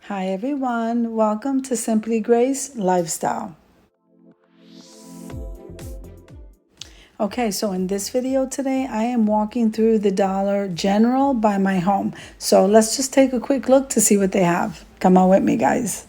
Hi everyone, welcome to Simply Grace Lifestyle. Okay, so in this video today, I am walking through the Dollar General by my home. So let's just take a quick look to see what they have. Come on with me, guys.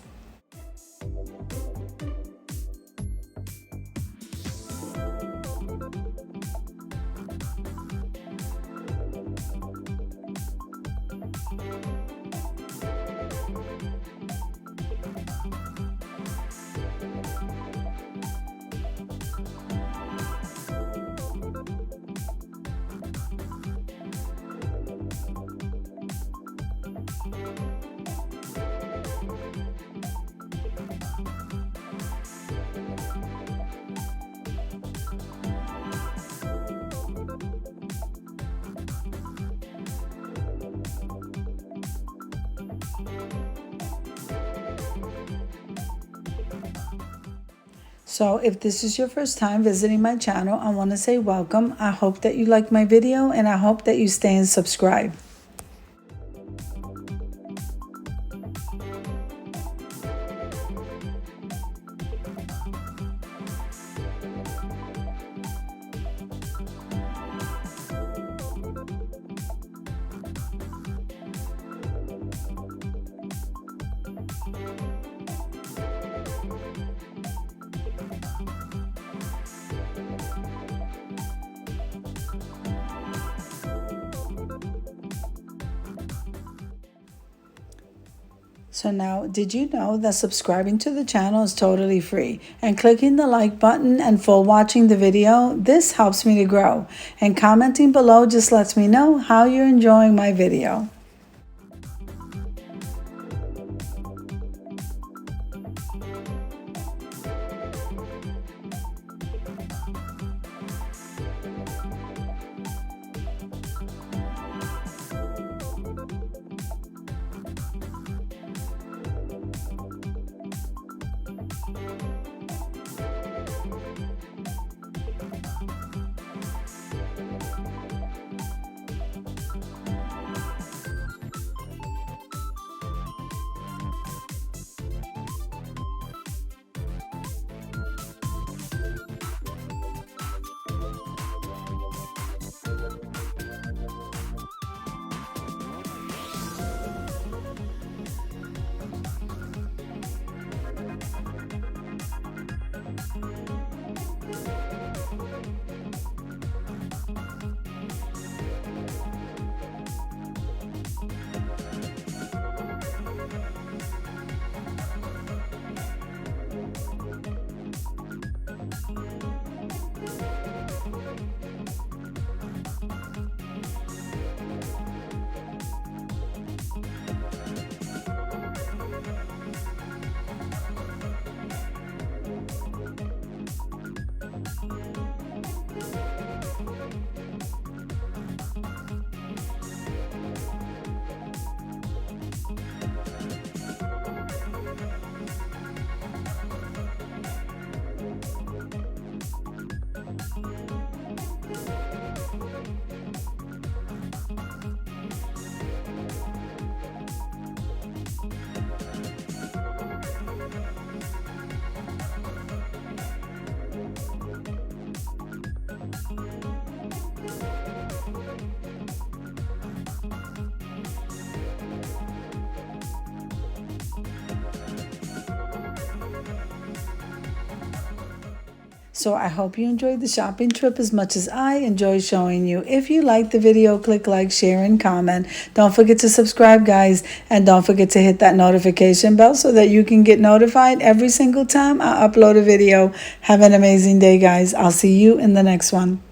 So if this is your first time visiting my channel, I want to say welcome. I hope that you like my video and I hope that you stay and subscribe. So now, did you know that subscribing to the channel is totally free? And clicking the like button and full watching the video, this helps me to grow. And commenting below just lets me know how you're enjoying my video. So I hope you enjoyed the shopping trip as much as I enjoy showing you. If you liked the video, click like, share, and comment. Don't forget to subscribe, guys. And don't forget to hit that notification bell so that you can get notified every single time I upload a video. Have an amazing day, guys. I'll see you in the next one.